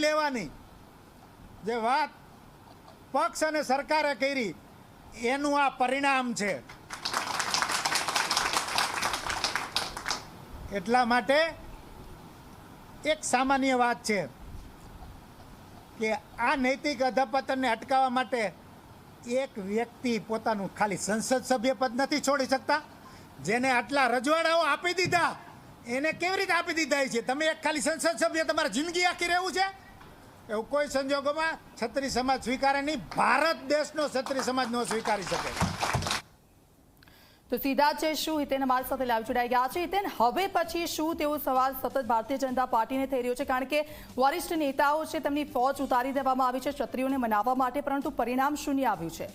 લેવાની જે વાત પક્ષ અને સરકારે કરી એનું આ પરિણામ છે. એટલા માટે એક સામાન્ય વાત છે કે આ નૈતિક અધપતનને અટકાવવા માટે એક વ્યક્તિ પોતાનું ખાલી સંસદ સભ્ય પદ નથી છોડી શકતા. જેને આટલા રજવાડાઓ આપી દીધા એને કેવી રીતે આપી દીધા છે? તમે એક ખાલી સંસદ સભ્ય તમારી જિંદગી આખી રહેવું છે? એવું કોઈ સંજોગોમાં ક્ષત્રિય સમાજ સ્વીકારે નહીં. ભારત દેશનો ક્ષત્રિય સમાજ ન સ્વીકારી શકે. તો સીધા છે શું હિતેન અમારી સાથે લાઈવ જોડાઈ ગયા છે. હિતેન, હવે પછી શું તેવો સવાલ સતત ભારતીય જનતા પાર્ટીને થઈ રહ્યો છે, કારણ કે વરિષ્ઠ નેતાઓ છે તેમની ફોજ ઉતારી દેવામાં આવી છે ક્ષત્રિયોને મનાવવા માટે, પરંતુ પરિણામ શૂન્ય આવ્યું છે.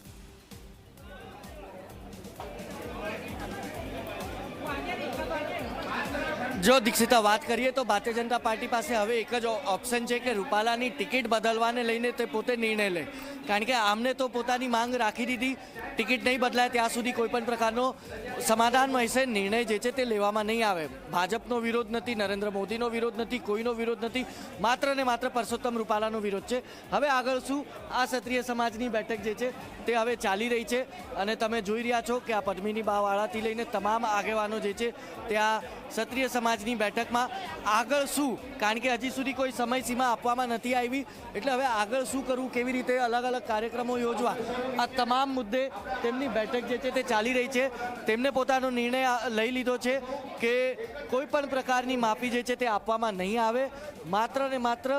જો દીક્ષિતા વાત કરીએ તો ભારતીય જનતા પાર્ટી પાસે હવે એક જ ઓપ્શન છે કે રૂપાલાની ટિકિટ બદલવાને લઈને તે પોતે નિર્ણય લે, કારણ કે આમને તો પોતાની માંગ રાખી દીધી. ટિકિટ નહીં બદલાય ત્યાં સુધી કોઈ પણ પ્રકારનો સમાધાન હશે, નિર્ણય જે છે તે લેવામાં નહીં આવે. ભાજપનો વિરોધ નથી, નરેન્દ્ર મોદીનો વિરોધ નથી, કોઈનો વિરોધ નથી, માત્ર ને માત્ર પરસોત્તમ રૂપાલાનો વિરોધ છે. હવે આગળ શું? આ ક્ષત્રિય સમાજની બેઠક જે છે તે હવે ચાલી રહી છે અને તમે જોઈ રહ્યા છો કે આ પદ્મિની બાવાળાથી લઈને તમામ આગેવાનો જે છે ત્યાં ક્ષત્રિય સમાજની બેઠકમાં આગળ શું, કારણ કે હજી સુધી કોઈ સમય સીમા આપવામાં નથી આવી, એટલે હવે આગળ શું કરવું, કેવી રીતે અલગ અલગ કાર્યક્રમો યોજવા, આ તમામ મુદ્દે તેમની બેઠક જે છે તે ચાલી રહી છે. તેમને પોતાનો નિર્ણય લઈ લીધો છે કે કોઈ પણ પ્રકારની માફી જે છે તે આપવામાં નહીં આવે. માત્ર ને માત્ર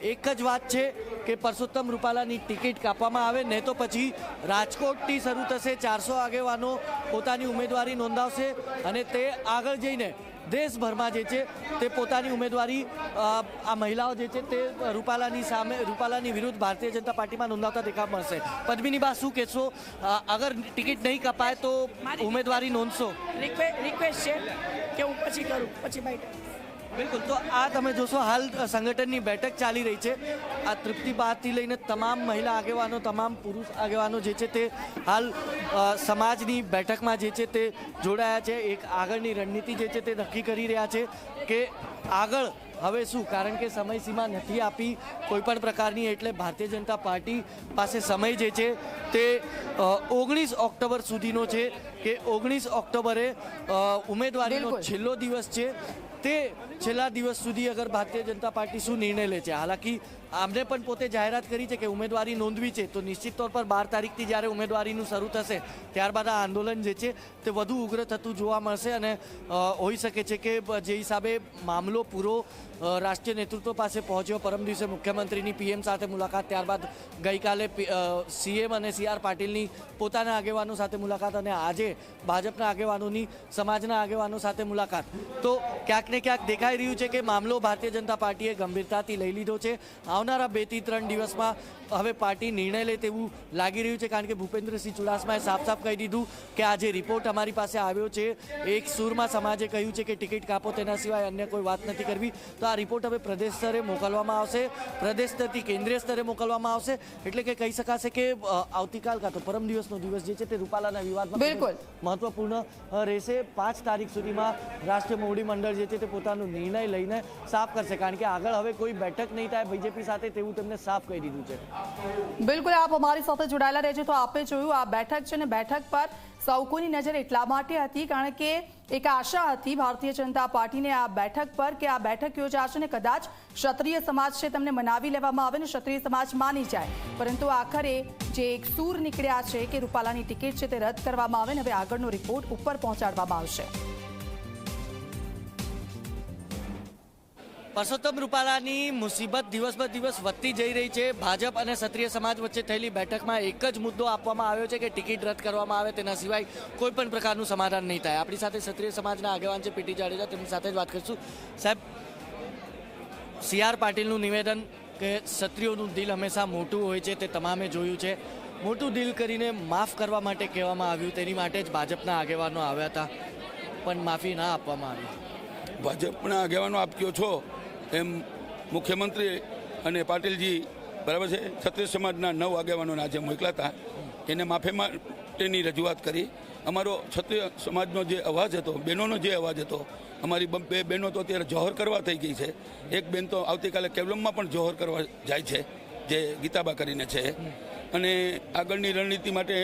એક જ વાત છે કે પરસોત્તમ રૂપાલાની ટિકિટ કાપવામાં આવે, નહીં તો પછી રાજકોટથી શરૂ થશે. 400 આગેવાનો પોતાની ઉમેદવારી નોંધાવશે અને તે આગળ જઈને દેશભરમાં જે છે તે પોતાની ઉમેદવારી આ મહિલાઓ જે છે તે રૂપાલાની વિરુદ્ધ ભારતીય જનતા પાર્ટીમાં નોંધાવતા દેખાવ મળશે. પદ્મિની બા, શું કહેશો? અગર ટિકિટ નહીં કપાય તો ઉમેદવારી નોંધશો? રિક્વેસ્ટ છે કે હું પછી કરું, પછી બાઈટ. બિલકુલ. તો આ તમે જોશો હાલ સંગઠનની બેઠક ચાલી રહી છે. આ તૃપ્તિબાથી લઈને તમામ મહિલા આગેવાનો, તમામ પુરુષ આગેવાનો જે છે તે હાલ સમાજની બેઠકમાં જે છે તે જોડાયા છે. એક આગળની રણનીતિ જે છે તે નક્કી કરી રહ્યા છે કે આગળ હવે શું, કારણ કે સમય સીમા નથી આપી કોઈ પણ પ્રકારની, એટલે ભારતીય જનતા પાર્ટી પાસે સમય જે છે તે 19 ઓક્ટોબર સુધીનો છે કે 19 ઓક્ટોબરે ઉમેદવારીનો છેલ્લો દિવસ છે. તે છેલ્લા દિવસ સુધી અગર ભારતીય જનતા પાર્ટી શું નિર્ણય લે છે. હાલાકી આમને પણ પોતે જાહેરાત કરી છે કે ઉમેદવારી નોંધવી છે તો નિશ્ચિત તौर પર 12 તારીખથી જ્યારે ઉમેદવારીનું શરૂ થશે ત્યારબાદ આ આંદોલન જે છે તે વધુ ઉગ્ર થતું જોવા મળશે અને હોઈ શકે છે કે જે હિસાબે મામલો પૂરો રાષ્ટ્રીય નેતૃત્વ પાસે પહોંચ્યો. પરમ દિવસે મુખ્યમંત્રીની પીએમ સાથે મુલાકાત, ત્યારબાદ ગઈકાલે સીએમ અને CR પાટીલની પોતાના આગેવાનો સાથે મુલાકાત અને આજે ભાજપના આગેવાનોની, સમાજના આગેવાનો સાથે મુલાકાત. તો ક્યાંક ને ક્યાંક દેખાઈ રહ્યું છે કે મામલો ભારતીય જનતા પાર્ટીએ ગંભીરતાથી લઈ લીધો છે. આવનારા 2 થી 3 દિવસમાં હવે પાર્ટી નિર્ણય લે તેવું લાગી રહ્યું છે, કારણ કે ભૂપેન્દ્રસિંહ ચુડાસમાએ સાફ કહી દીધું કે આ જે રિપોર્ટ અમારી પાસે આવ્યો છે, એક સૂરમાં સમાજે કહ્યું છે કે ટિકિટ કાપો, તેના સિવાય અન્ય કોઈ વાત નથી કરવી. તો આ રિપોર્ટ હવે પ્રદેશ સ્તરે મોકલવામાં આવશે, પ્રદેશ સ્તરથી કેન્દ્રીય સ્તરે મોકલવામાં આવશે. એટલે કે કહી શકાશે કે આવતીકાલ કાં તો પરમ દિવસનો દિવસ જે છે તે રૂપાલાના વિવાદમાં બિલકુલ મહત્વપૂર્ણ રહેશે. 5 તારીખ સુધીમાં રાષ્ટ્રીય મોવડી મંડળ જે છે તે પોતાનો નિર્ણય લઈને સાફ કરશે, કારણ કે આગળ હવે કોઈ બેઠક નહીં થાય બીજેપી સાથે, તેવું તેમને સાફ કહી દીધું છે. બિલકુલ, આપ અમારી સાથે જોડાયેલા રહેજો. તો આપે જોયું આ બેઠક છે ને, બેઠક પર સૌ કોઈની નજર એટલા માટે હતી કારણ કે એક આશા હતી ભારતીય જનતા પાર્ટીને આ બેઠક પર કે આ બેઠક યોજાશે ને કદાચ ક્ષત્રિય સમાજ છે તેમને મનાવી લેવામાં આવે ને ક્ષત્રિય સમાજ માની જાય, પરંતુ આખરે જે એક સૂર નીકળ્યા છે કે રૂપાલાની ટિકિટ છે તે રદ કરવામાં આવે ને હવે આગળનો રિપોર્ટ ઉપર પહોંચાડવામાં આવશે. પરસોત્તમ રૂપાલાની મુસીબત દિવસ બ દિવસ વધતી જઈ રહી છે. ભાજપ અને ક્ષત્રિય સમાજ વચ્ચે થયેલી બેઠકમાં એક જ મુદ્દો આપવામાં આવ્યો છે કે ટિકિટ રદ કરવામાં આવે, તેના સિવાય કોઈ પણ પ્રકારનું સમાધાન નહીં થાય. આપણી સાથે ક્ષત્રિય સમાજના આગેવાન છે PT જાડેજા, તેમની સાથે જ વાત કરીશું. સાહેબ, CR પાટીલનું નિવેદન કે ક્ષત્રિયોનું દિલ હંમેશા મોટું હોય છે તે તમામે જોયું છે. મોટું દિલ કરીને માફ કરવા માટે કહેવામાં આવ્યું, તેની માટે જ ભાજપના આગેવાનો આવ્યા હતા, પણ માફી ના આપવામાં આવી. ભાજપના આગેવાનો આપ કહો છો એમ મુખ્યમંત્રી અને પાટીલજી બરાબર છે, ક્ષત્રિય સમાજના 9 આગેવાનોને આજે મોકલાતા, એને માફી માટેની રજૂઆત કરી. અમારો ક્ષત્રિય સમાજનો જે અવાજ હતો, બહેનોનો જે અવાજ હતો, અમારી બે બહેનો તો અત્યારે જોહર કરવા થઈ ગઈ છે. એક બેન તો આવતીકાલે કેવલમમાં પણ જોહર કરવા જાય છે, જે ગીતાબા કરીને છે. અને આગળની રણનીતિ માટે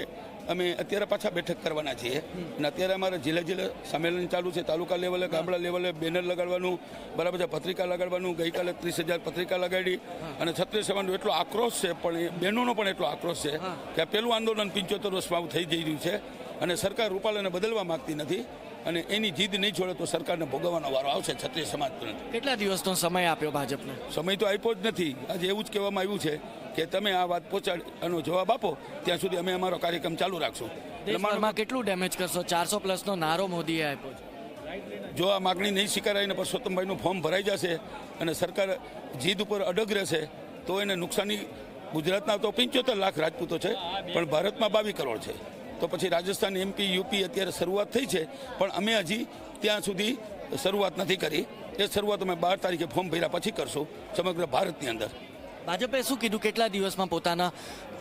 અમે અત્યારે પાછા બેઠક કરવાના છીએ. અને અત્યારે અમારે જિલ્લા સંમેલન ચાલુ છે, તાલુકા લેવલે, ગામડા લેવલે બેનર લગાડવાનું, બરાબર છે, પત્રિકા લગાડવાનું. ગઈકાલે 30,000 પત્રિકા લગાડી. અને ક્ષત્રિય સમાજનો એટલો આક્રોશ છે, પણ એ બહેનોનો પણ એટલો આક્રોશ છે કે આ પહેલું આંદોલન 75 વર્ષમાં થઈ જઈ રહ્યું છે. અને સરકાર રૂપાલાને બદલવા માંગતી નથી. અને એની જીદ નહીં છોડે તો સરકારને ભોગવવાનો વારો આવશે ક્ષત્રિય સમાજ પર. કેટલા દિવસનો સમય આપ્યો ભાજપનો? સમય તો આપ્યો જ નથી. આજે એવું જ કહેવામાં આવ્યું છે કે તમે આ વાત પહોંચાડવાનો જવાબ આપો ત્યાં સુધી અમે અમારો કાર્યક્રમ ચાલુ રાખશું. દેશભરમાં કેટલું ડેમેજ કરશો? 400+ નારો મોદીએ આપ્યો છે. જો આ માગણી નહીં સ્વીકારાય ને પરસોત્તમભાઈનું ફોર્મ ભરાઈ જશે અને સરકાર જીદ ઉપર અડગ રહેશે તો એને નુકસાની ગુજરાતના તો 75 લાખ રાજપૂતો છે, પણ ભારતમાં 22 કરોડ છે. તો પછી રાજસ્થાન, MP, UP અત્યારે શરૂઆત થઈ છે, પણ અમે હજી ત્યાં સુધી શરૂઆત નથી કરી. એ શરૂઆત અમે 12 તારીખે ફોર્મ ભર્યા પછી કરશું સમગ્ર ભારતની અંદર. ભાજપે શું કીધું? કેટલા દિવસમાં પોતાના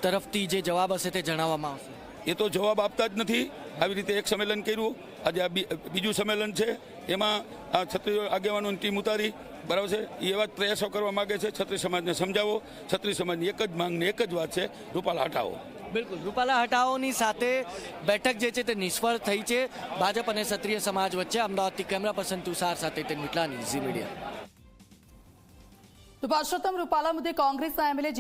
તરફથી જે જવાબ હશે તે જણાવવામાં આવશે? એ તો જવાબ આપતા જ નથી. આવી રીતે એક સંમેલન કર્યું, આજે આ બીજું સંમેલન છે, એમાં આ ક્ષત્રિય આગેવાનોની ટીમ ઉતારી, બરાબર છે. એ એવા જ પ્રયાસો કરવા માગે છે. ક્ષત્રિય સમાજને સમજાવો. ક્ષત્રિય સમાજની એક જ માંગને એક જ વાત છે, રૂપાલા હટાવો. બિલકુલ, રૂપાલા હટાવોની સાથે બેઠક જે છે તે નિષ્ફળ થઈ છે ભાજપ અને ક્ષત્રિય સમાજ વચ્ચે. અમદાવાદથી કેમેરા પર્સન તુષાર સાથે તે મિટલાની ઝી મીડિયા. તો પરસોત્તમ રૂપાલા મુદ્દે કોંગ્રેસના MLA